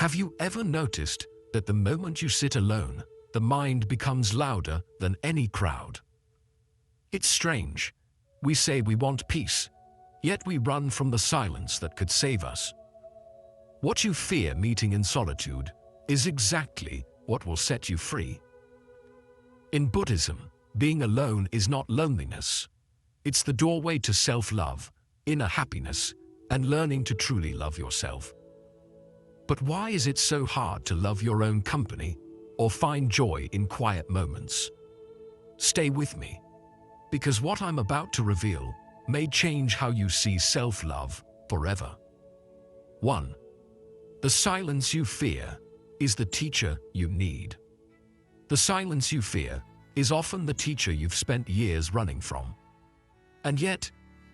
Have you ever noticed that the moment you sit alone, the mind becomes louder than any crowd? It's strange. We say we want peace, yet we run from the silence that could save us. What you fear meeting in solitude is exactly what will set you free. In Buddhism, being alone is not loneliness. It's the doorway to self-love, inner happiness, and learning to truly love yourself. But why is it so hard to love your own company or find joy in quiet moments? Stay with me, because what I'm about to reveal may change how you see self-love forever. 1. The silence you fear is the teacher you need. The silence you fear is often the teacher you've spent years running from. And yet,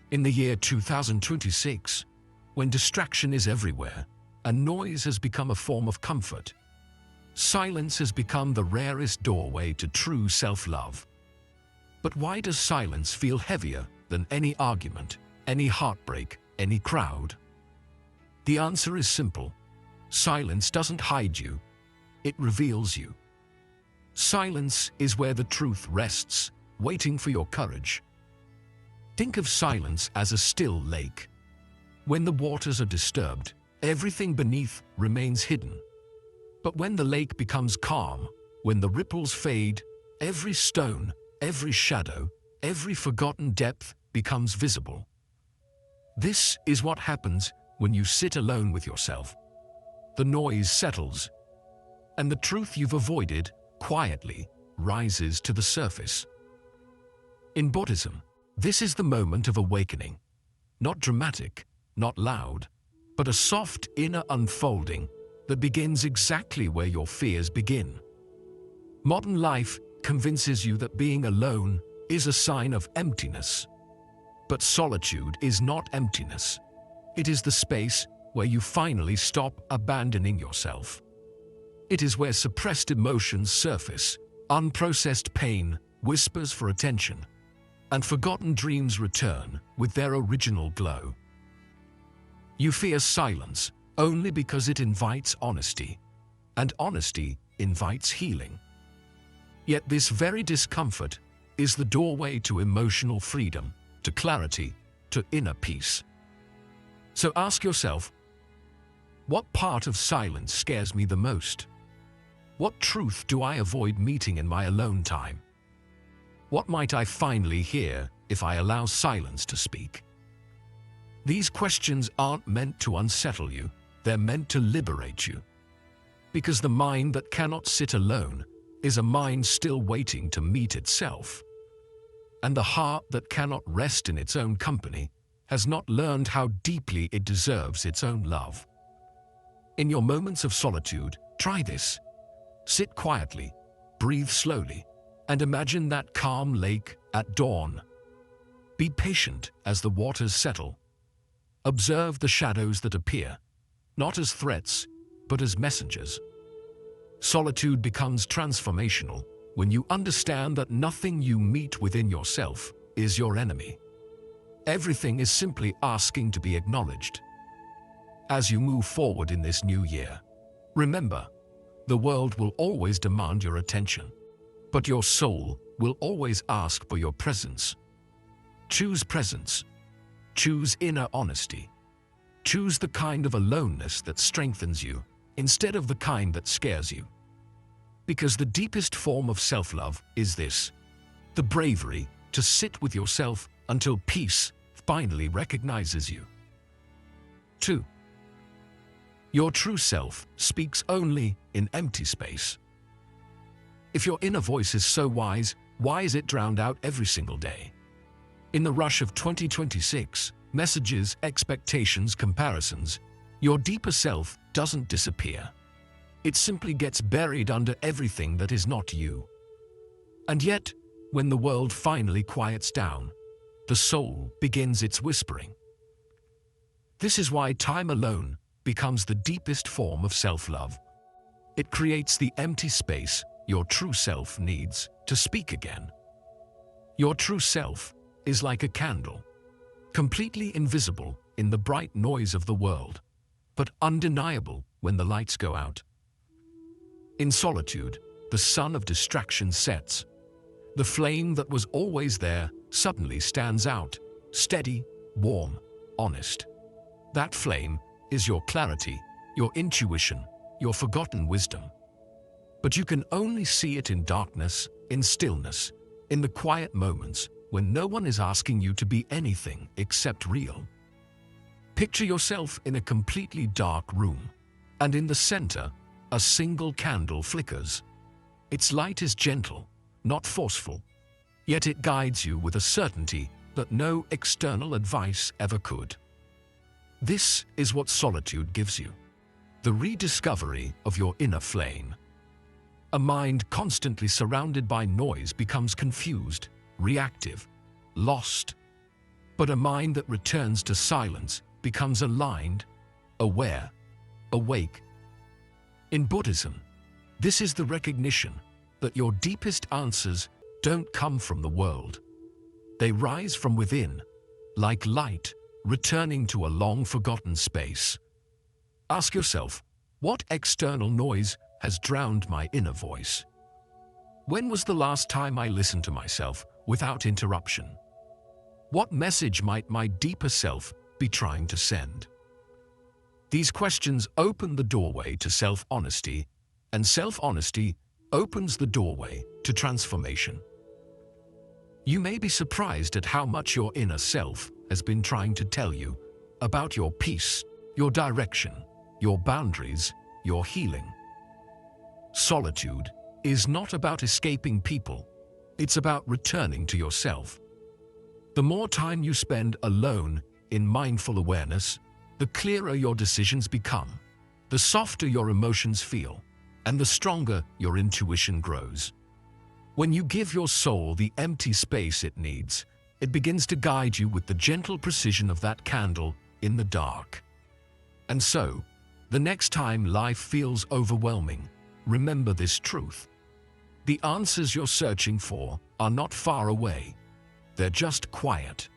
in the year 2026, when distraction is everywhere and noise has become a form of comfort, silence has become the rarest doorway to true self-love. But why does silence feel heavier than any argument, any heartbreak, any crowd? The answer is simple. Silence doesn't hide you, it reveals you. Silence is where the truth rests, waiting for your courage. Think of silence as a still lake. When the waters are disturbed, everything beneath remains hidden. But when the lake becomes calm, when the ripples fade, every stone, every shadow, every forgotten depth becomes visible. This is what happens when you sit alone with yourself. The noise settles, and the truth you've avoided quietly rises to the surface. In Buddhism, this is the moment of awakening. Not dramatic, not loud, but a soft inner unfolding that begins exactly where your fears begin. Modern life convinces you that being alone is a sign of emptiness. But solitude is not emptiness. It is the space where you finally stop abandoning yourself. It is where suppressed emotions surface, unprocessed pain whispers for attention, and forgotten dreams return with their original glow. You fear silence only because it invites honesty, and honesty invites healing. Yet this very discomfort is the doorway to emotional freedom, to clarity, to inner peace. So ask yourself, what part of silence scares me the most? What truth do I avoid meeting in my alone time? What might I finally hear if I allow silence to speak? These questions aren't meant to unsettle you, they're meant to liberate you. Because the mind that cannot sit alone is a mind still waiting to meet itself. And the heart that cannot rest in its own company has not learned how deeply it deserves its own love. In your moments of solitude, try this. Sit quietly, breathe slowly, and imagine that calm lake at dawn. Be patient as the waters settle. Observe the shadows that appear, not as threats, but as messengers. Solitude becomes transformational when you understand that nothing you meet within yourself is your enemy. Everything is simply asking to be acknowledged. As you move forward in this new year, remember, the world will always demand your attention, but your soul will always ask for your presence. Choose presence. Choose inner honesty. Choose the kind of aloneness that strengthens you instead of the kind that scares you. Because the deepest form of self-love is this: the bravery to sit with yourself until peace finally recognizes you. 2. Your true self speaks only in empty space. If your inner voice is so wise, why is it drowned out every single day? In the rush of 2026, messages, expectations, comparisons, your deeper self doesn't disappear. It simply gets buried under everything that is not you. And yet, when the world finally quiets down, the soul begins its whispering. This is why time alone becomes the deepest form of self-love. It creates the empty space your true self needs to speak again. Your true self is like a candle, completely invisible in the bright noise of the world, but undeniable when the lights go out. In solitude, the sun of distraction sets. The flame that was always there suddenly stands out, steady, warm, honest. That flame is your clarity, your intuition, your forgotten wisdom. But you can only see it in darkness, in stillness, in the quiet moments when no one is asking you to be anything except real. Picture yourself in a completely dark room, and in the center, a single candle flickers. Its light is gentle, not forceful, yet it guides you with a certainty that no external advice ever could. This is what solitude gives you, the rediscovery of your inner flame. A mind constantly surrounded by noise becomes confused, reactive, lost. But a mind that returns to silence becomes aligned, aware, awake. In Buddhism, this is the recognition that your deepest answers don't come from the world. They rise from within, like light returning to a long-forgotten space. Ask yourself, what external noise has drowned my inner voice? When was the last time I listened to myself without interruption? What message might my deeper self be trying to send? These questions open the doorway to self-honesty, and self-honesty opens the doorway to transformation. You may be surprised at how much your inner self has been trying to tell you about your peace, your direction, your boundaries, your healing. Solitude is not about escaping people. It's about returning to yourself. The more time you spend alone in mindful awareness, the clearer your decisions become, the softer your emotions feel, and the stronger your intuition grows. When you give your soul the empty space it needs, it begins to guide you with the gentle precision of that candle in the dark. And so, the next time life feels overwhelming, remember this truth. The answers you're searching for are not far away. They're just quiet.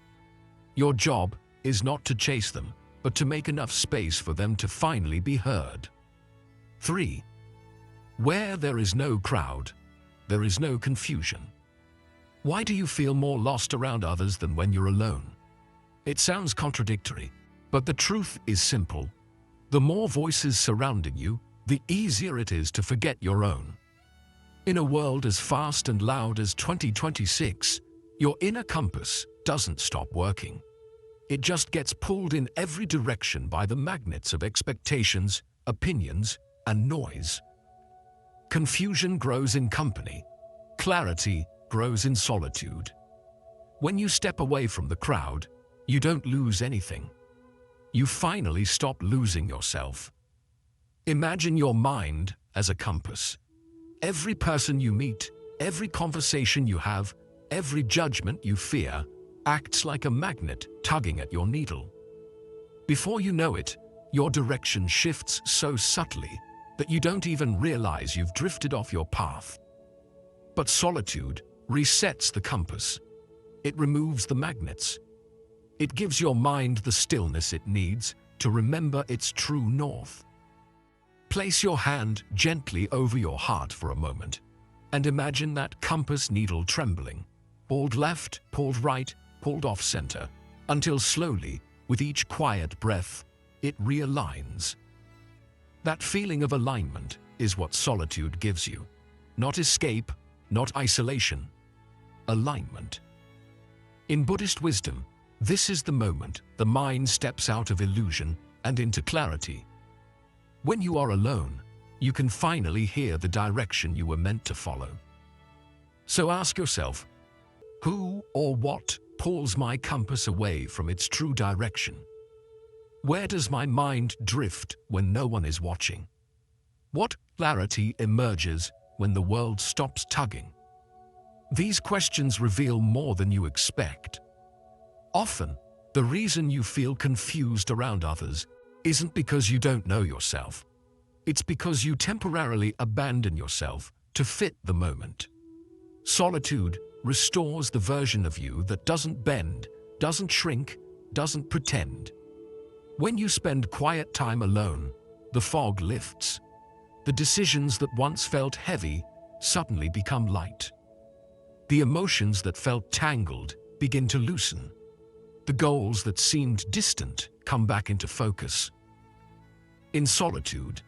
Your job is not to chase them, but to make enough space for them to finally be heard. 3. Where there is no crowd, there is no confusion. Why do you feel more lost around others than when you're alone? It sounds contradictory, but the truth is simple. The more voices surrounding you, the easier it is to forget your own. In a world as fast and loud as 2026, your inner compass doesn't stop working. It just gets pulled in every direction by the magnets of expectations, opinions, and noise. Confusion grows in company. Clarity grows in solitude. When you step away from the crowd, you don't lose anything. You finally stop losing yourself. Imagine your mind as a compass. Every person you meet, every conversation you have, every judgment you fear, acts like a magnet tugging at your needle. Before you know it, your direction shifts so subtly that you don't even realize you've drifted off your path. But solitude resets the compass. It removes the magnets. It gives your mind the stillness it needs to remember its true north. Place your hand gently over your heart for a moment and imagine that compass needle trembling, pulled left, pulled right, pulled off center, until slowly, with each quiet breath, it realigns. That feeling of alignment is what solitude gives you. Not escape, not isolation. Alignment. In Buddhist wisdom, this is the moment the mind steps out of illusion and into clarity. When you are alone, you can finally hear the direction you were meant to follow. So ask yourself, who or what pulls my compass away from its true direction? Where does my mind drift when no one is watching? What clarity emerges when the world stops tugging? These questions reveal more than you expect. Often, the reason you feel confused around others isn't because you don't know yourself. It's because you temporarily abandon yourself to fit the moment. Solitude restores the version of you that doesn't bend, doesn't shrink, doesn't pretend. When you spend quiet time alone, The fog lifts. The decisions that once felt heavy suddenly become light. The emotions that felt tangled begin to loosen. The goals that seemed distant come back into focus. In solitude,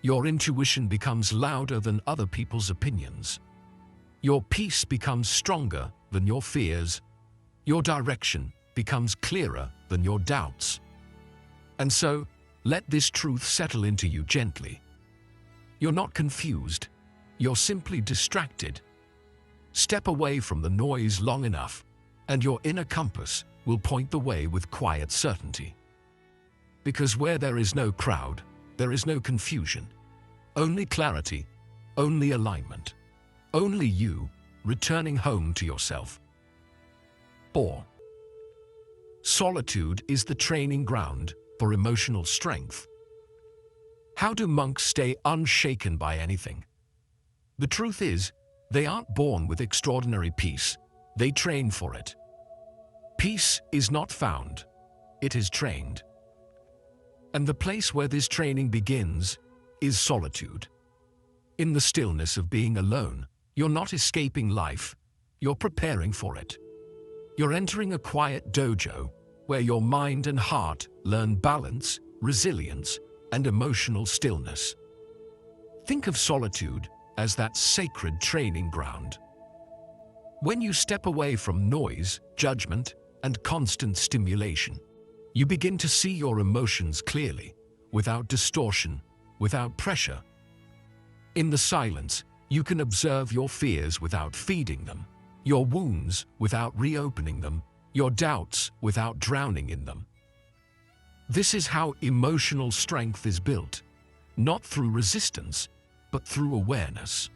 your intuition becomes louder than other people's opinions. Your peace becomes stronger than your fears. Your direction becomes clearer than your doubts. And so, let this truth settle into you gently. You're not confused. You're simply distracted. Step away from the noise long enough, and your inner compass will point the way with quiet certainty. Because where there is no crowd, there is no confusion. Only clarity, only alignment. Only you, returning home to yourself. 4. Solitude is the training ground for emotional strength. How do monks stay unshaken by anything? The truth is, they aren't born with extraordinary peace, they train for it. Peace is not found, it is trained. And the place where this training begins is solitude. In the stillness of being alone, you're not escaping life, you're preparing for it. You're entering a quiet dojo where your mind and heart learn balance, resilience, and emotional stillness. Think of solitude as that sacred training ground. When you step away from noise, judgment, and constant stimulation, you begin to see your emotions clearly, without distortion, without pressure. In the silence, you can observe your fears without feeding them, your wounds without reopening them, your doubts without drowning in them. This is how emotional strength is built, not through resistance, but through awareness.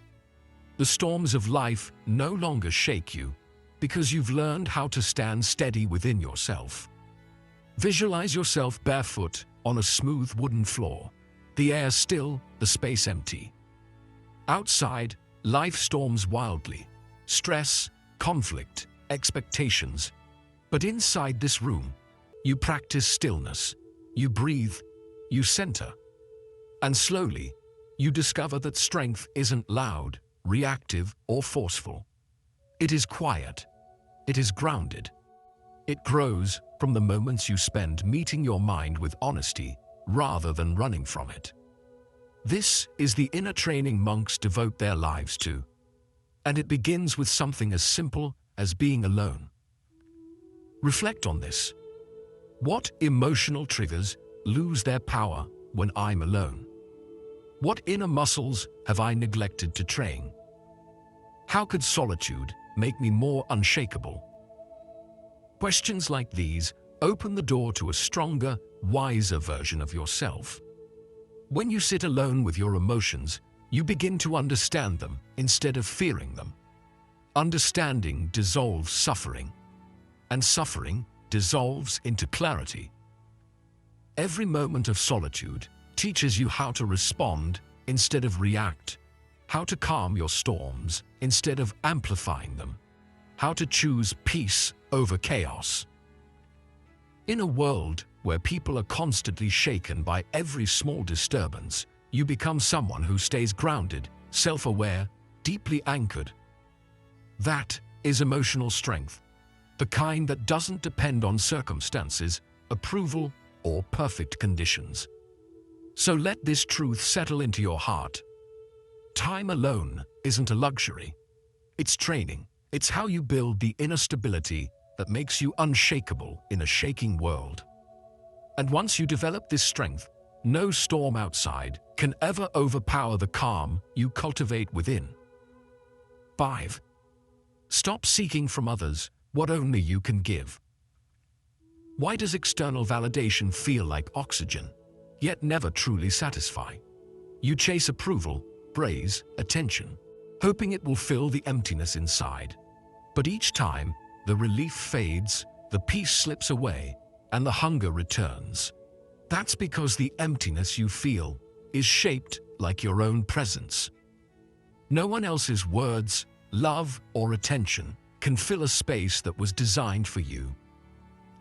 The storms of life no longer shake you because you've learned how to stand steady within yourself. Visualize yourself barefoot on a smooth wooden floor, the air still, the space empty. Outside, life storms wildly, stress, conflict, expectations. But inside this room, you practice stillness, you breathe, you center. And slowly, you discover that strength isn't loud, reactive, or forceful. It is quiet. It is grounded. It grows from the moments you spend meeting your mind with honesty rather than running from it. This is the inner training monks devote their lives to. And it begins with something as simple as being alone. Reflect on this. What emotional triggers lose their power when I'm alone? What inner muscles have I neglected to train? How could solitude make me more unshakable? Questions like these open the door to a stronger, wiser version of yourself. When you sit alone with your emotions, you begin to understand them instead of fearing them. Understanding dissolves suffering, and suffering dissolves into clarity. Every moment of solitude teaches you how to respond instead of react, how to calm your storms instead of amplifying them, how to choose peace over chaos. In a world where people are constantly shaken by every small disturbance, you become someone who stays grounded, self-aware, deeply anchored. That is emotional strength, the kind that doesn't depend on circumstances, approval, or perfect conditions. So let this truth settle into your heart. Time alone isn't a luxury. It's training. It's how you build the inner stability that makes you unshakable in a shaking world. And once you develop this strength, no storm outside can ever overpower the calm you cultivate within. 5. Stop seeking from others what only you can give. Why does external validation feel like oxygen, yet never truly satisfy? You chase approval, praise, attention, hoping it will fill the emptiness inside. But each time, the relief fades, the peace slips away, and the hunger returns. That's because the emptiness you feel is shaped like your own presence. No one else's words, love, or attention can fill a space that was designed for you.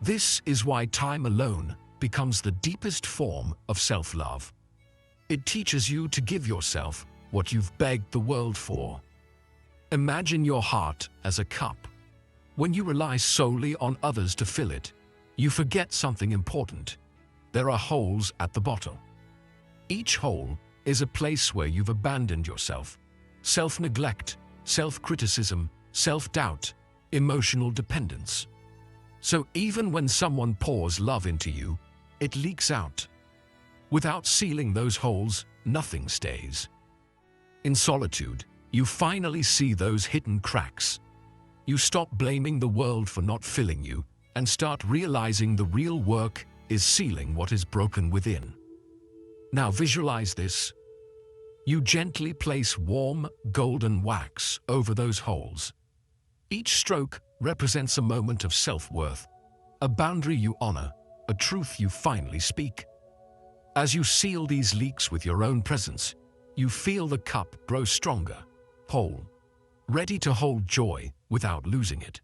This is why time alone becomes the deepest form of self-love. It teaches you to give yourself what you've begged the world for. Imagine your heart as a cup. When you rely solely on others to fill it, you forget something important. There are holes at the bottom. Each hole is a place where you've abandoned yourself. Self-neglect, self-criticism, self-doubt, emotional dependence. So even when someone pours love into you, it leaks out. Without sealing those holes, nothing stays. In solitude, you finally see those hidden cracks. You stop blaming the world for not filling you and start realizing the real work is sealing what is broken within. Now visualize this. You gently place warm, golden wax over those holes. Each stroke represents a moment of self-worth, a boundary you honor, a truth you finally speak. As you seal these leaks with your own presence, you feel the cup grow stronger, whole, ready to hold joy without losing it.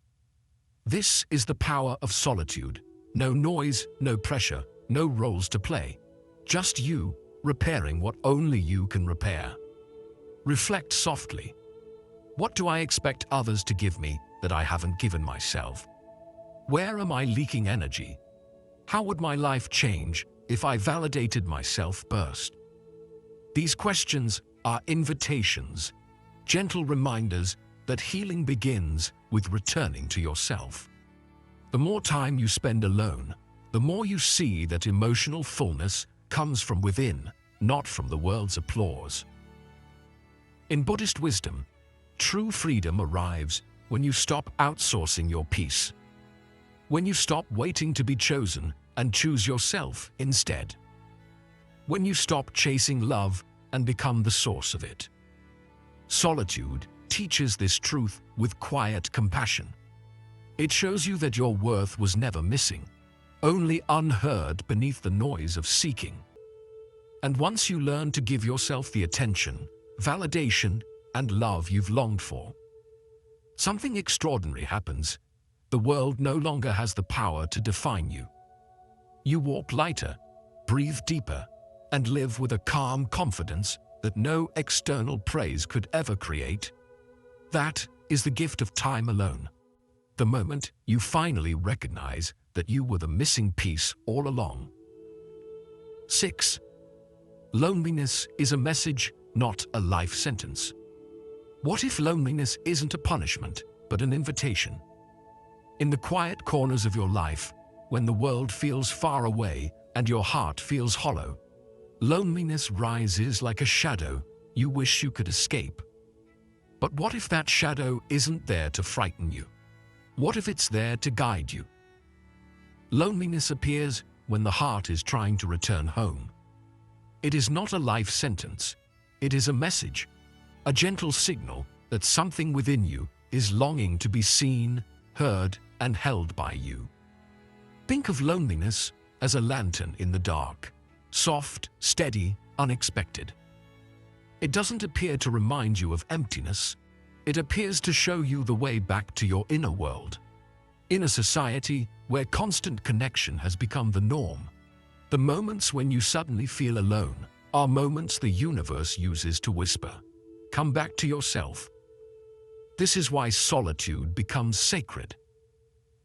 This is the power of solitude. No noise, no pressure, no roles to play. Just you, repairing what only you can repair. Reflect softly. What do I expect others to give me that I haven't given myself? Where am I leaking energy? How would my life change if I validated myself first? These questions are invitations, gentle reminders that healing begins with returning to yourself. The more time you spend alone, the more you see that emotional fullness comes from within, not from the world's applause. In Buddhist wisdom, true freedom arrives when you stop outsourcing your peace. When you stop waiting to be chosen and choose yourself instead. When you stop chasing love and become the source of it. Solitude teaches this truth with quiet compassion. It shows you that your worth was never missing, only unheard beneath the noise of seeking. And once you learn to give yourself the attention, validation, and love you've longed for, something extraordinary happens. The world no longer has the power to define you. You walk lighter, breathe deeper, and live with a calm confidence that no external praise could ever create. That is the gift of time alone. The moment you finally recognize that you were the missing piece all along. 6. Loneliness is a message, not a life sentence. What if loneliness isn't a punishment, but an invitation? In the quiet corners of your life, when the world feels far away and your heart feels hollow, loneliness rises like a shadow you wish you could escape. But what if that shadow isn't there to frighten you? What if it's there to guide you? Loneliness appears when the heart is trying to return home. It is not a life sentence. It is a message, a gentle signal that something within you is longing to be seen, heard, and held by you. Think of loneliness as a lantern in the dark, soft, steady, unexpected. It doesn't appear to remind you of emptiness. It appears to show you the way back to your inner world. In a society where constant connection has become the norm, the moments when you suddenly feel alone are moments the universe uses to whisper, "Come back to yourself." This is why solitude becomes sacred.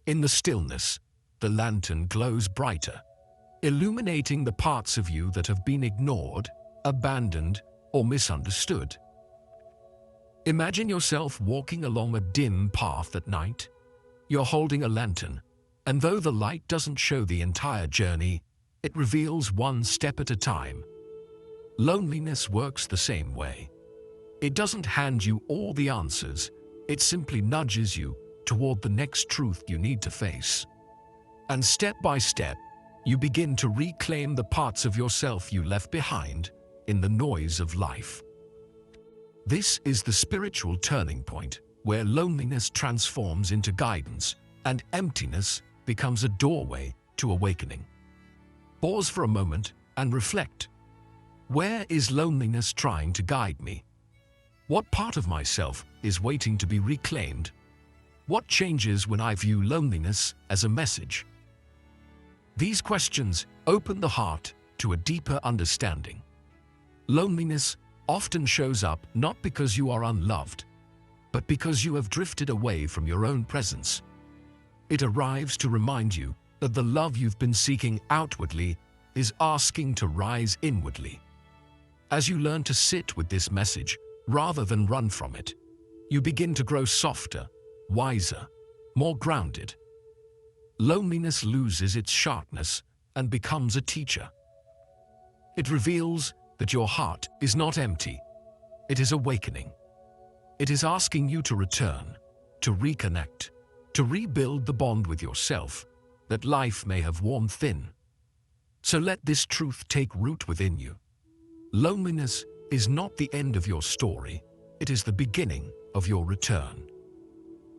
In the stillness, the lantern glows brighter, illuminating the parts of you that have been ignored, abandoned, or misunderstood. Imagine yourself walking along a dim path at night. You're holding a lantern, and though the light doesn't show the entire journey, it reveals one step at a time. Loneliness works the same way. It doesn't hand you all the answers, it simply nudges you toward the next truth you need to face. And step by step, you begin to reclaim the parts of yourself you left behind in the noise of life. This is the spiritual turning point where loneliness transforms into guidance and emptiness becomes a doorway to awakening. Pause for a moment and reflect. Where is loneliness trying to guide me? What part of myself is waiting to be reclaimed? What changes when I view loneliness as a message? These questions open the heart to a deeper understanding. Loneliness often shows up not because you are unloved, but because you have drifted away from your own presence. It arrives to remind you that the love you've been seeking outwardly is asking to rise inwardly. As you learn to sit with this message rather than run from it, you begin to grow softer, wiser, more grounded. Loneliness loses its sharpness and becomes a teacher. It reveals that your heart is not empty. It is awakening. It is asking you to return, to reconnect, to rebuild the bond with yourself that life may have worn thin. So let this truth take root within you. Loneliness is not the end of your story. It is the beginning of your return.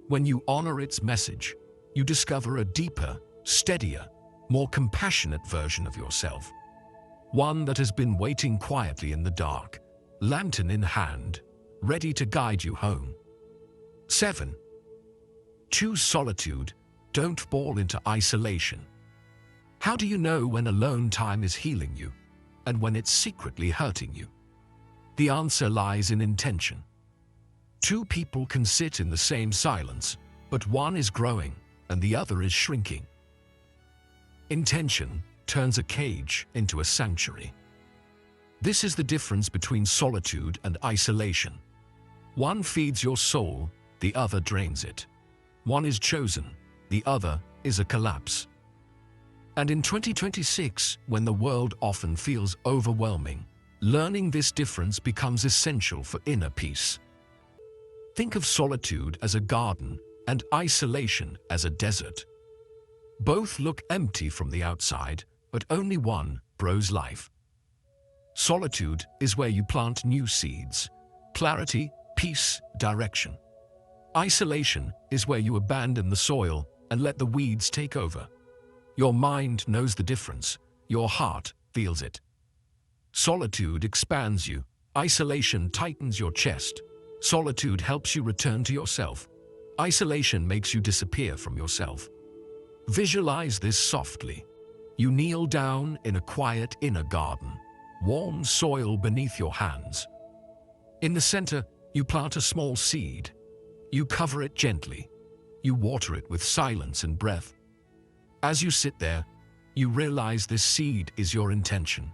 When you honor its message, you discover a deeper, steadier, more compassionate version of yourself. One that has been waiting quietly in the dark, lantern in hand, ready to guide you home. 7. Choose solitude. Don't fall into isolation. How do you know when alone time is healing you and when it's secretly hurting you? The answer lies in intention. Two people can sit in the same silence, but one is growing and the other is shrinking. Intention turns a cage into a sanctuary. This is the difference between solitude and isolation. One feeds your soul, the other drains it. One is chosen, the other is a collapse. And in 2026, when the world often feels overwhelming, learning this difference becomes essential for inner peace. Think of solitude as a garden and isolation as a desert. Both look empty from the outside, but only one grows life. Solitude is where you plant new seeds, clarity, peace, direction. Isolation is where you abandon the soil and let the weeds take over. Your mind knows the difference. Your heart feels it. Solitude expands you. Isolation tightens your chest. Solitude helps you return to yourself. Isolation makes you disappear from yourself. Visualize this softly. You kneel down in a quiet inner garden, warm soil beneath your hands. In the center, you plant a small seed. You cover it gently. You water it with silence and breath. As you sit there, you realize this seed is your intention.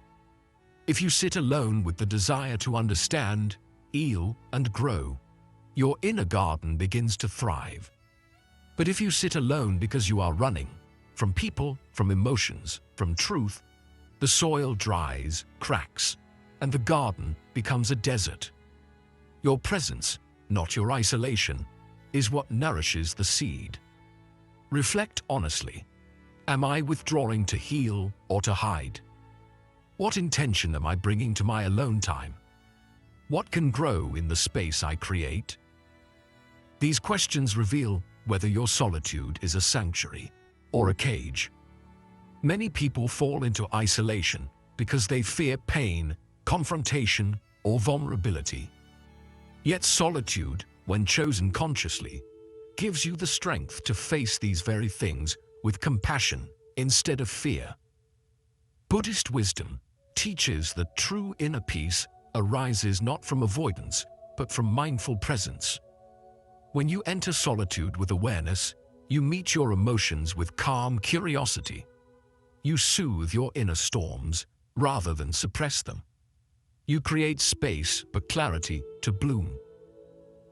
If you sit alone with the desire to understand, heal, and grow, your inner garden begins to thrive. But if you sit alone because you are running from people, from emotions, from truth, the soil dries, cracks, and the garden becomes a desert. Your presence, not your isolation, is what nourishes the seed. Reflect honestly. Am I withdrawing to heal or to hide? What intention am I bringing to my alone time? What can grow in the space I create? These questions reveal whether your solitude is a sanctuary or a cage. Many people fall into isolation because they fear pain, confrontation, or vulnerability. Yet solitude, when chosen consciously, gives you the strength to face these very things with compassion instead of fear. Buddhist wisdom teaches that true inner peace arises not from avoidance, but from mindful presence. When you enter solitude with awareness, you meet your emotions with calm curiosity. You soothe your inner storms rather than suppress them. You create space for clarity to bloom.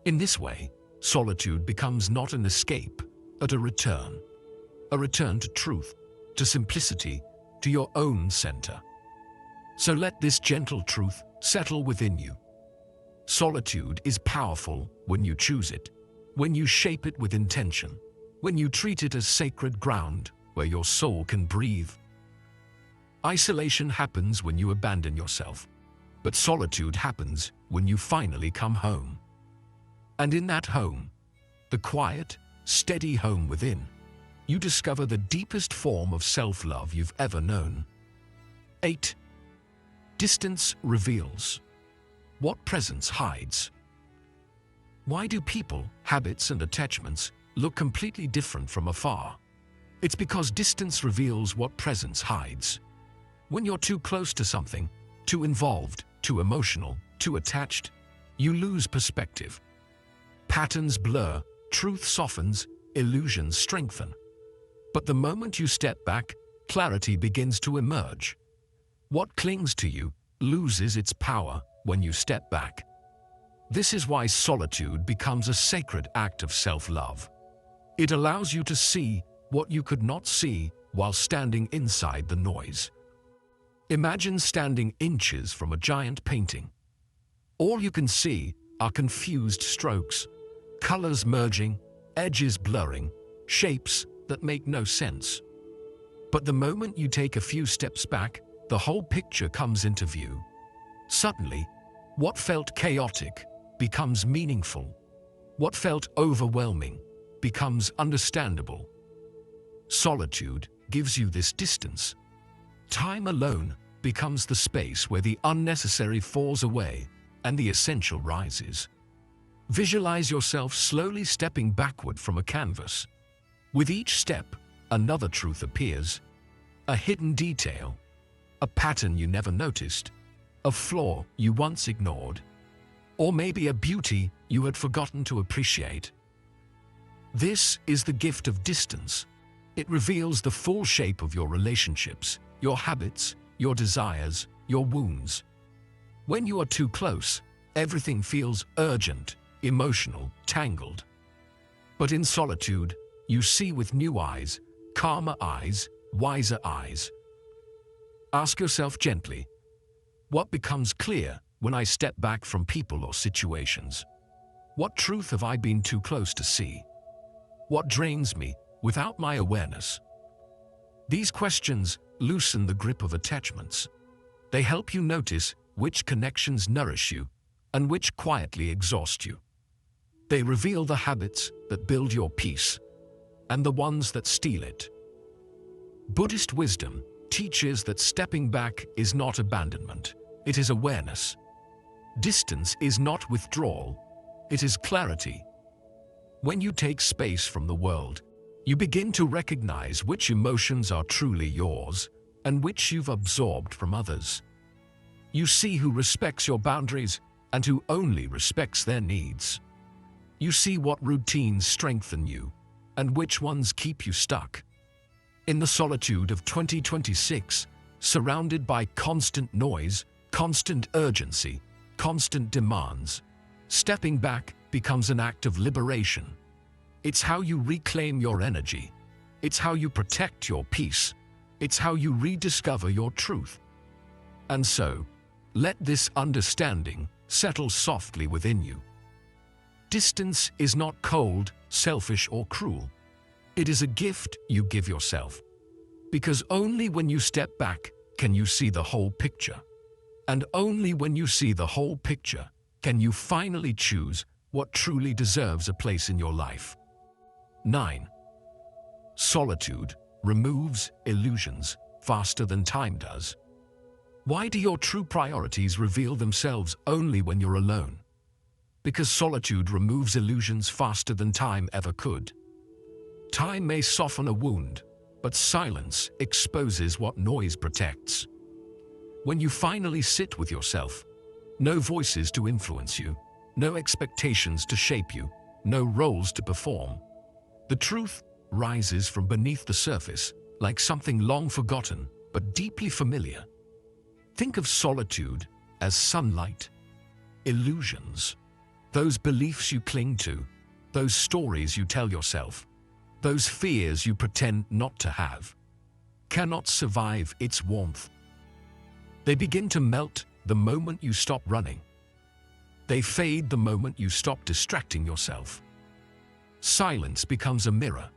In this way, solitude becomes not an escape, but a return to truth, to simplicity, to your own center. So let this gentle truth settle within you. Solitude is powerful when you choose it, when you shape it with intention, when you treat it as sacred ground where your soul can breathe. Isolation happens when you abandon yourself, but solitude happens when you finally come home. And in that home, the quiet, steady home within, you discover the deepest form of self-love you've ever known. 8. Distance reveals what presence hides. Why do people, habits, and attachments look completely different from afar? It's because distance reveals what presence hides. When you're too close to something, too involved, too emotional, too attached, you lose perspective. Patterns blur, truth softens, illusions strengthen. But the moment you step back, clarity begins to emerge. What clings to you loses its power when you step back. This is why solitude becomes a sacred act of self-love. It allows you to see what you could not see while standing inside the noise. Imagine standing inches from a giant painting. All you can see are confused strokes, colors merging, edges blurring, shapes that make no sense. But the moment you take a few steps back, the whole picture comes into view. Suddenly, what felt chaotic becomes meaningful. What felt overwhelming becomes understandable. Solitude gives you this distance. Time alone becomes the space where the unnecessary falls away and the essential rises. Visualize yourself slowly stepping backward from a canvas. With each step, another truth appears. A hidden detail, a pattern you never noticed, a flaw you once ignored, or maybe a beauty you had forgotten to appreciate. This is the gift of distance. It reveals the full shape of your relationships, your habits, your desires, your wounds. When you are too close, everything feels urgent, emotional, tangled. But in solitude, you see with new eyes, calmer eyes, wiser eyes. Ask yourself gently, what becomes clear when I step back from people or situations? What truth have I been too close to see? What drains me without my awareness? These questions loosen the grip of attachments. They help you notice which connections nourish you and which quietly exhaust you. They reveal the habits that build your peace and the ones that steal it. Buddhist wisdom teaches that stepping back is not abandonment, it is awareness. Distance is not withdrawal, it is clarity. When you take space from the world, you begin to recognize which emotions are truly yours and which you've absorbed from others. You see who respects your boundaries and who only respects their needs. You see what routines strengthen you and which ones keep you stuck. In the solitude of 2026, surrounded by constant noise, constant urgency, constant demands, stepping back becomes an act of liberation. It's how you reclaim your energy. It's how you protect your peace. It's how you rediscover your truth. And so, let this understanding settle softly within you. Distance is not cold, selfish, or cruel. It is a gift you give yourself. Because only when you step back can you see the whole picture. And only when you see the whole picture can you finally choose what truly deserves a place in your life. 9. Solitude removes illusions faster than time does. Why do your true priorities reveal themselves only when you're alone? Because solitude removes illusions faster than time ever could. Time may soften a wound, but silence exposes what noise protects. When you finally sit with yourself, no voices to influence you, no expectations to shape you, no roles to perform. The truth rises from beneath the surface, like something long forgotten, but deeply familiar. Think of solitude as sunlight, illusions, those beliefs you cling to, those stories you tell yourself, those fears you pretend not to have, cannot survive its warmth. They begin to melt the moment you stop running. They fade the moment you stop distracting yourself. Silence becomes a mirror,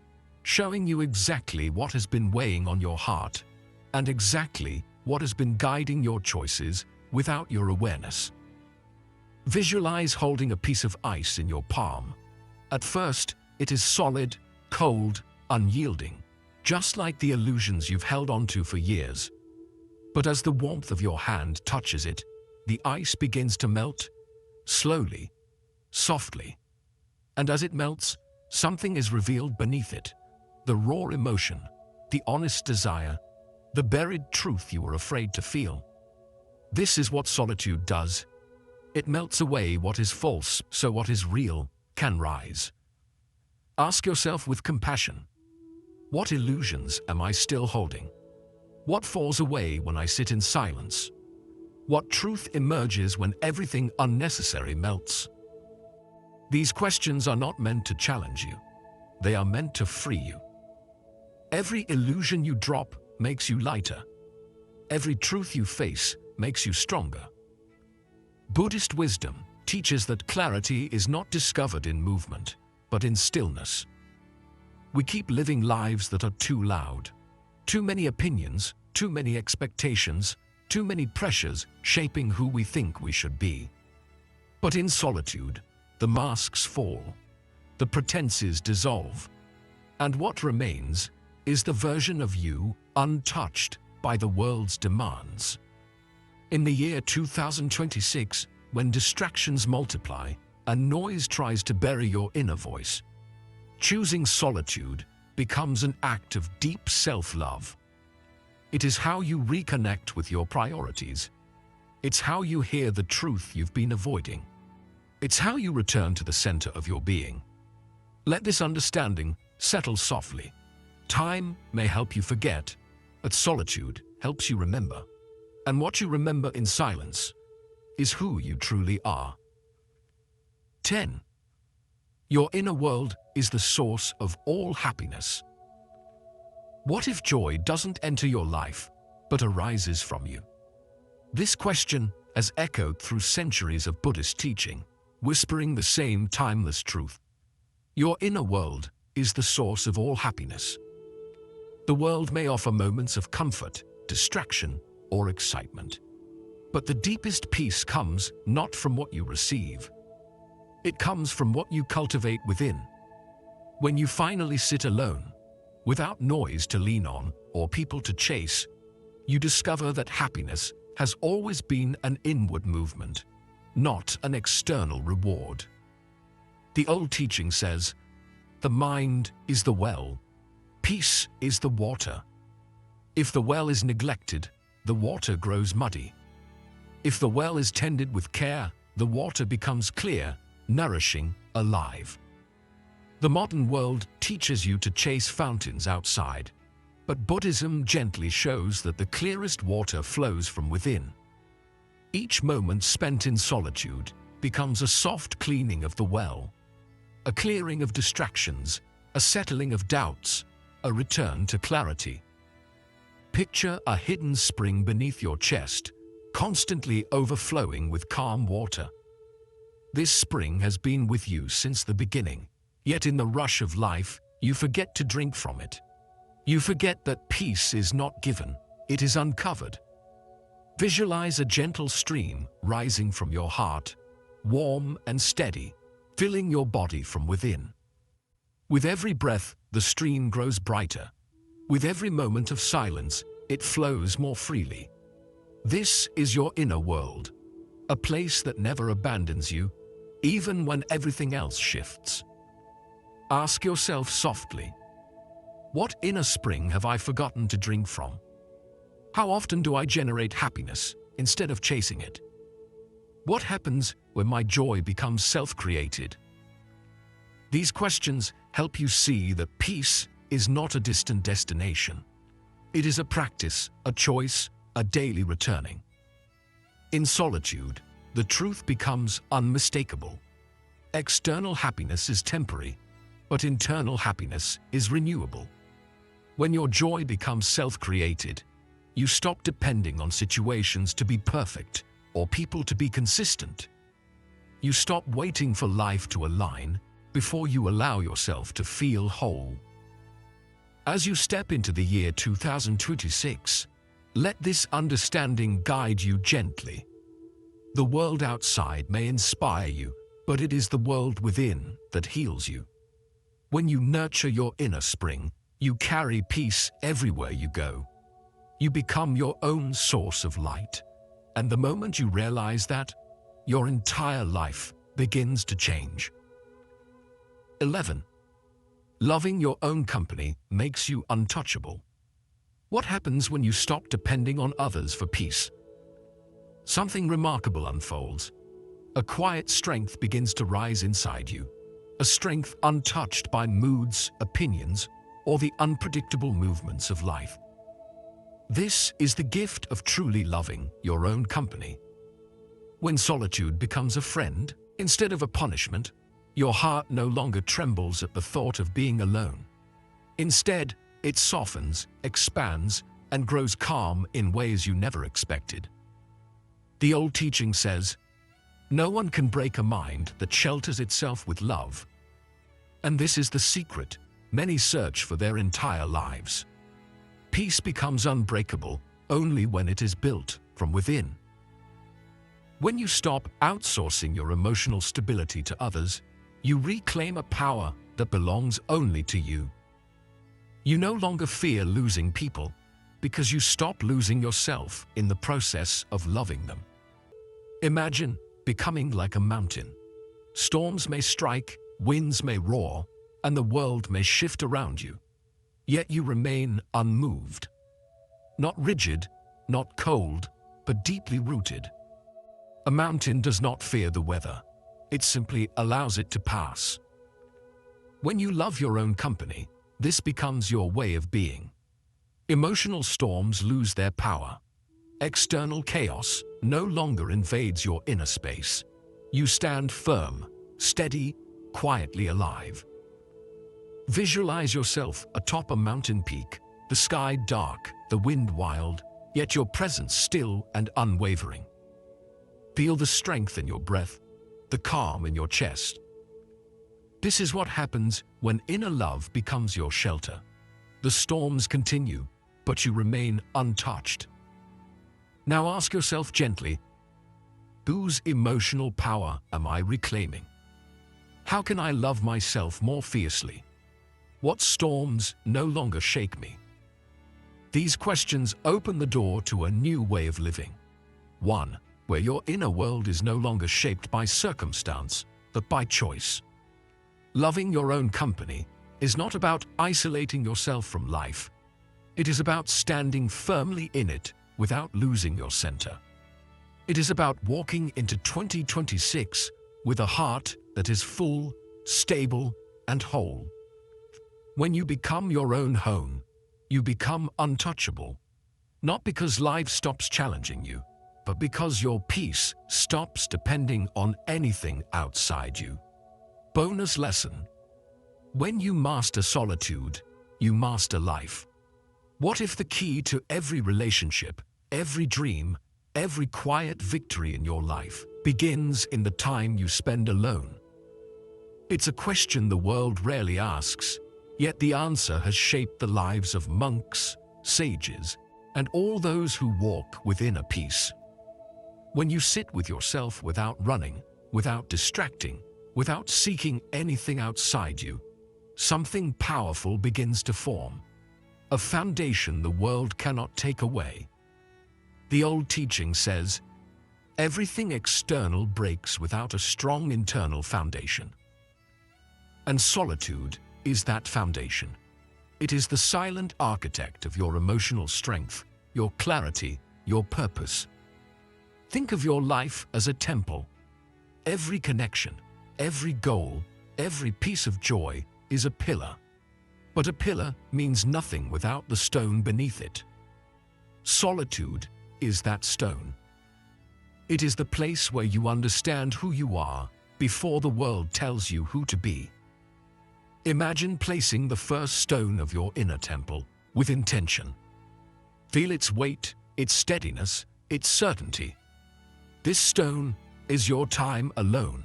showing you exactly what has been weighing on your heart and exactly what has been guiding your choices without your awareness. Visualize holding a piece of ice in your palm. At first, it is solid, cold, unyielding, just like the illusions you've held onto for years. But as the warmth of your hand touches it, the ice begins to melt, slowly, softly. And as it melts, something is revealed beneath it. The raw emotion, the honest desire, the buried truth you were afraid to feel. This is what solitude does. It melts away what is false so what is real can rise. Ask yourself with compassion, what illusions am I still holding? What falls away when I sit in silence? What truth emerges when everything unnecessary melts? These questions are not meant to challenge you. They are meant to free you. Every illusion you drop makes you lighter. Every truth you face makes you stronger. Buddhist wisdom teaches that clarity is not discovered in movement, but in stillness. We keep living lives that are too loud. Too many opinions, too many expectations, too many pressures shaping who we think we should be. But in solitude, the masks fall, the pretenses dissolve, and what remains is the version of you untouched by the world's demands. In the year 2026, when distractions multiply and noise tries to bury your inner voice, choosing solitude becomes an act of deep self-love. It is how you reconnect with your priorities. It's how you hear the truth you've been avoiding. It's how you return to the center of your being. Let this understanding settle softly. Time may help you forget, but solitude helps you remember. And what you remember in silence is who you truly are. 10. Your inner world is the source of all happiness. What if joy doesn't enter your life, but arises from you? This question has echoed through centuries of Buddhist teaching, whispering the same timeless truth. Your inner world is the source of all happiness. The world may offer moments of comfort, distraction, or excitement. But the deepest peace comes not from what you receive. It comes from what you cultivate within. When you finally sit alone, without noise to lean on or people to chase, you discover that happiness has always been an inward movement, not an external reward. The old teaching says, the mind is the well, peace is the water. If the well is neglected, the water grows muddy. If the well is tended with care, the water becomes clear, nourishing, alive. The modern world teaches you to chase fountains outside, but Buddhism gently shows that the clearest water flows from within. Each moment spent in solitude becomes a soft cleaning of the well, a clearing of distractions, a settling of doubts, a return to clarity. Picture a hidden spring beneath your chest, constantly overflowing with calm water. This spring has been with you since the beginning, yet in the rush of life, you forget to drink from it. You forget that peace is not given, it is uncovered. Visualize a gentle stream rising from your heart, warm and steady, filling your body from within. With every breath, the stream grows brighter. With every moment of silence, it flows more freely. This is your inner world, a place that never abandons you, even when everything else shifts. Ask yourself softly, what inner spring have I forgotten to drink from? How often do I generate happiness instead of chasing it? What happens when my joy becomes self-created? These questions help you see that peace is not a distant destination. It is a practice, a choice, a daily returning. In solitude, the truth becomes unmistakable. External happiness is temporary, but internal happiness is renewable. When your joy becomes self-created, you stop depending on situations to be perfect or people to be consistent. You stop waiting for life to align before you allow yourself to feel whole. As you step into the year 2026, let this understanding guide you gently. The world outside may inspire you, but it is the world within that heals you. When you nurture your inner spring, you carry peace everywhere you go. You become your own source of light. And the moment you realize that, your entire life begins to change. 11. Loving your own company makes you untouchable. What happens when you stop depending on others for peace? something remarkable unfolds. A quiet strength begins to rise inside you, a strength untouched by moods, opinions, or the unpredictable movements of life. This is the gift of truly loving your own company. When solitude becomes a friend instead of a punishment, your heart no longer trembles at the thought of being alone. Instead, it softens, expands, and grows calm in ways you never expected. The old teaching says, "No one can break a mind that shelters itself with love." And this is the secret many search for their entire lives. Peace becomes unbreakable only when it is built from within. When you stop outsourcing your emotional stability to others, you reclaim a power that belongs only to you. You no longer fear losing people because you stop losing yourself in the process of loving them. Imagine becoming like a mountain. Storms may strike, winds may roar, and the world may shift around you. Yet you remain unmoved. Not rigid, not cold, but deeply rooted. A mountain does not fear the weather. It simply allows it to pass. When you love your own company, this becomes your way of being. Emotional storms lose their power. External chaos no longer invades your inner space. You stand firm, steady, quietly alive. Visualize yourself atop a mountain peak, the sky dark, the wind wild, yet your presence still and unwavering. Feel the strength in your breath, the calm in your chest. This is what happens when inner love becomes your shelter. The storms continue, but you remain untouched. Now ask yourself gently, whose emotional power am I reclaiming? How can I love myself more fiercely? What storms no longer shake me? These questions open the door to a new way of living. One where your inner world is no longer shaped by circumstance, but by choice. Loving your own company is not about isolating yourself from life. It is about standing firmly in it without losing your center. It is about walking into 2026 with a heart that is full, stable, and whole. When you become your own home, you become untouchable, not because life stops challenging you, but because your peace stops depending on anything outside you. Bonus lesson. When you master solitude, you master life. What if the key to every relationship, every dream, every quiet victory in your life begins in the time you spend alone? It's a question the world rarely asks, yet the answer has shaped the lives of monks, sages, and all those who walk within a peace. When you sit with yourself without running, without distracting, without seeking anything outside you, something powerful begins to form. A foundation the world cannot take away. The old teaching says, everything external breaks without a strong internal foundation. And solitude is that foundation. It is the silent architect of your emotional strength, your clarity, your purpose. Think of your life as a temple. Every connection, every goal, every piece of joy is a pillar. But a pillar means nothing without the stone beneath it. Solitude is that stone. It is the place where you understand who you are before the world tells you who to be. Imagine placing the first stone of your inner temple with intention. Feel its weight, its steadiness, its certainty. This stone is your time alone.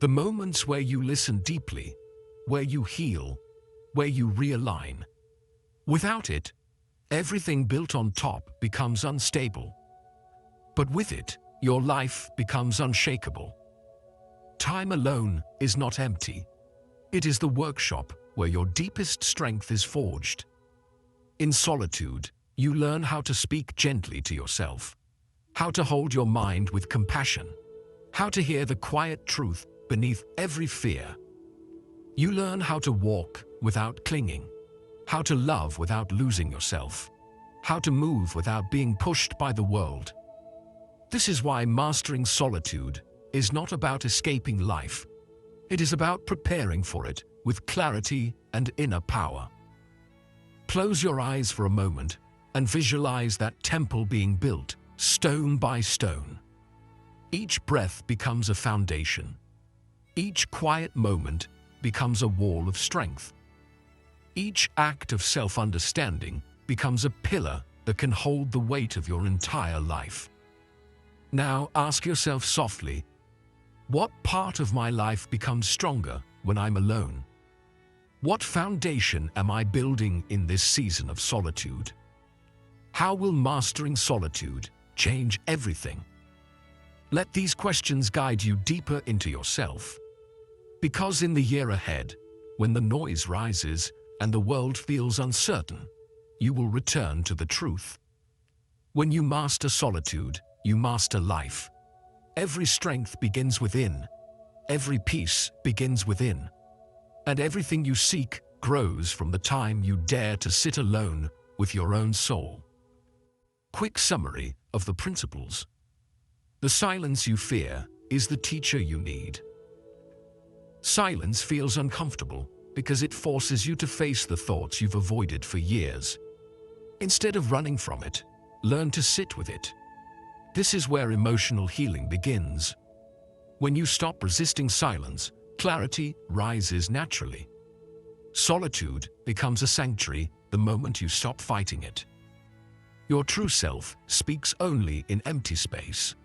The moments where you listen deeply, where you heal, where you realign. Without it, everything built on top becomes unstable. But with it, your life becomes unshakable. Time alone is not empty. It is the workshop where your deepest strength is forged. In solitude, you learn how to speak gently to yourself, how to hold your mind with compassion, how to hear the quiet truth beneath every fear. You learn how to walk without clinging, how to love without losing yourself, how to move without being pushed by the world. This is why mastering solitude is not about escaping life. It is about preparing for it with clarity and inner power. Close your eyes for a moment and visualize that temple being built, stone by stone. Each breath becomes a foundation. Each quiet moment becomes a wall of strength. Each act of self-understanding becomes a pillar that can hold the weight of your entire life. Now ask yourself softly, what part of my life becomes stronger when I'm alone? What foundation am I building in this season of solitude? How will mastering solitude change everything? Let these questions guide you deeper into yourself. Because in the year ahead, when the noise rises and the world feels uncertain, you will return to the truth. When you master solitude, you master life. Every strength begins within. Every peace begins within. And everything you seek grows from the time you dare to sit alone with your own soul. Quick summary of the principles. The silence you fear is the teacher you need. Silence feels uncomfortable because it forces you to face the thoughts you've avoided for years. Instead of running from it, learn to sit with it. This is where emotional healing begins. When you stop resisting silence, clarity rises naturally. Solitude becomes a sanctuary the moment you stop fighting it. Your true self speaks only in empty space.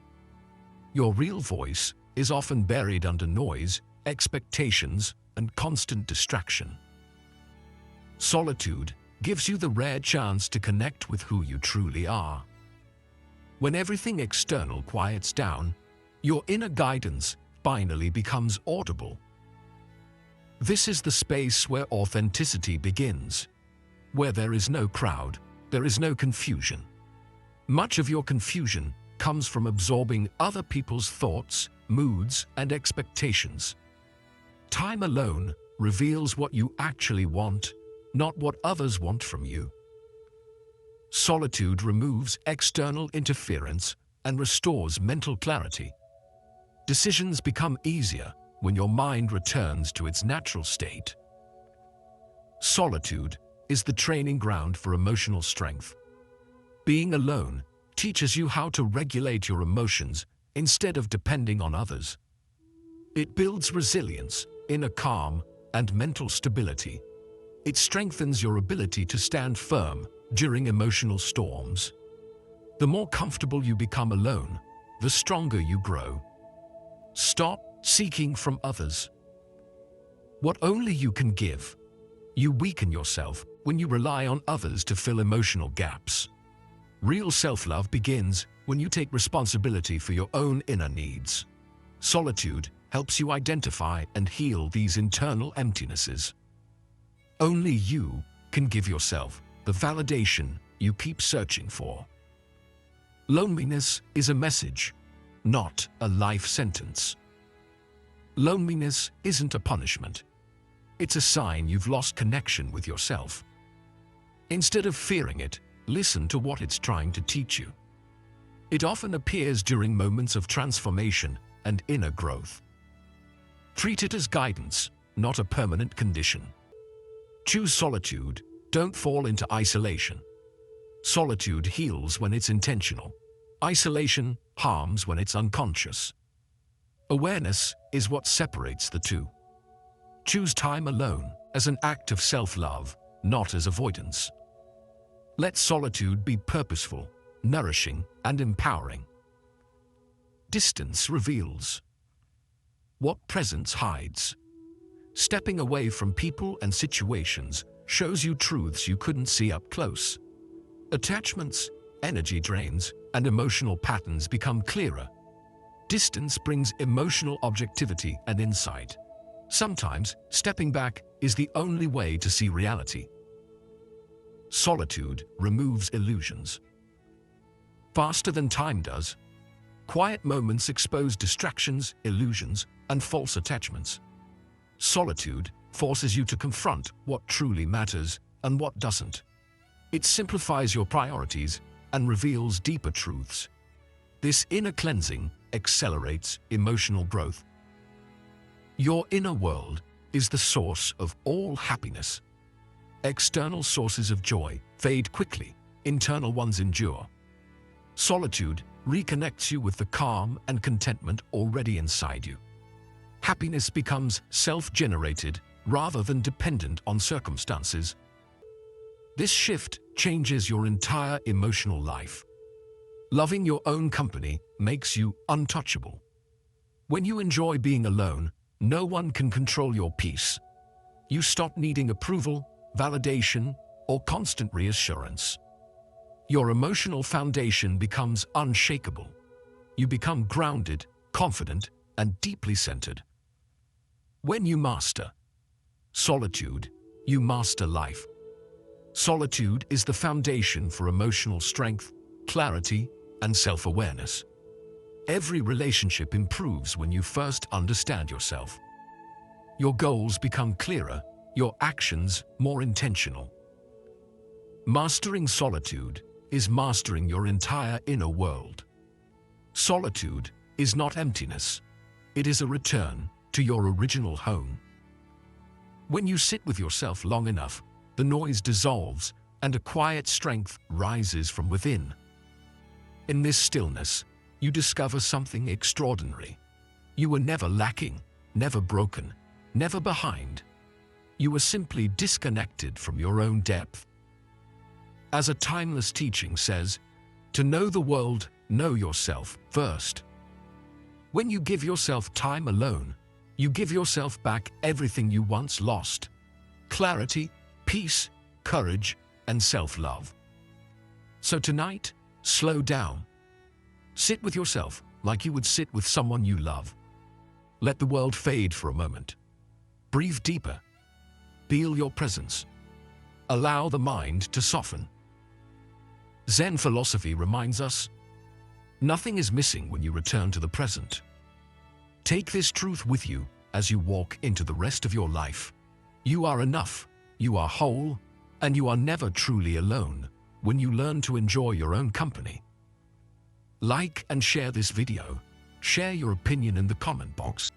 Your real voice is often buried under noise, expectations, and constant distraction. Solitude gives you the rare chance to connect with who you truly are. When everything external quiets down, your inner guidance finally becomes audible. This is the space where authenticity begins. Where there is no crowd, there is no confusion. Much of your confusion comes from absorbing other people's thoughts, moods, and expectations. Time alone reveals what you actually want, not what others want from you. Solitude removes external interference and restores mental clarity. Decisions become easier when your mind returns to its natural state. Solitude is the training ground for emotional strength. Being alone teaches you how to regulate your emotions instead of depending on others. It builds resilience, inner calm, and mental stability. It strengthens your ability to stand firm during emotional storms. The more comfortable you become alone, the stronger you grow. Stop seeking from others what only you can give. You weaken yourself when you rely on others to fill emotional gaps. Real self-love begins when you take responsibility for your own inner needs. Solitude helps you identify and heal these internal emptinesses. Only you can give yourself the validation you keep searching for. Loneliness is a message, not a life sentence. Loneliness isn't a punishment. It's a sign you've lost connection with yourself. Instead of fearing it, listen to what it's trying to teach you. It often appears during moments of transformation and inner growth. Treat it as guidance, not a permanent condition. Choose solitude, don't fall into isolation. Solitude heals when it's intentional. Isolation harms when it's unconscious. Awareness is what separates the two. Choose time alone as an act of self-love, not as avoidance. Let solitude be purposeful, nourishing, and empowering. Distance reveals what presence hides. Stepping away from people and situations shows you truths you couldn't see up close. Attachments, energy drains, and emotional patterns become clearer. Distance brings emotional objectivity and insight. Sometimes, stepping back is the only way to see reality. Solitude removes illusions faster than time does. Quiet moments expose distractions, illusions, and false attachments. Solitude forces you to confront what truly matters and what doesn't. It simplifies your priorities and reveals deeper truths. This inner cleansing accelerates emotional growth. Your inner world is the source of all happiness. External sources of joy fade quickly, internal ones endure. Solitude reconnects you with the calm and contentment already inside you. Happiness becomes self-generated rather than dependent on circumstances. This shift changes your entire emotional life. Loving your own company makes you untouchable. When you enjoy being alone, no one can control your peace. You stop needing approval, validation, or constant reassurance. Your emotional foundation becomes unshakable. You become grounded, confident, and deeply centered. When you master solitude, you master life. Solitude is the foundation for emotional strength, clarity, and self-awareness. Every relationship improves when you first understand yourself. Your goals become clearer, your actions more intentional. Mastering solitude is mastering your entire inner world. Solitude is not emptiness. It is a return to your original home. When you sit with yourself long enough, the noise dissolves and a quiet strength rises from within. In this stillness, you discover something extraordinary. You were never lacking, never broken, never behind. You were simply disconnected from your own depth. As a timeless teaching says, to know the world, know yourself first. When you give yourself time alone, you give yourself back everything you once lost: clarity, peace, courage, and self-love. So tonight, slow down. Sit with yourself like you would sit with someone you love. Let the world fade for a moment. Breathe deeper. Feel your presence. Allow the mind to soften. Zen philosophy reminds us, nothing is missing when you return to the present. Take this truth with you as you walk into the rest of your life. You are enough, you are whole, and you are never truly alone when you learn to enjoy your own company. Like and share this video. Share your opinion in the comment box.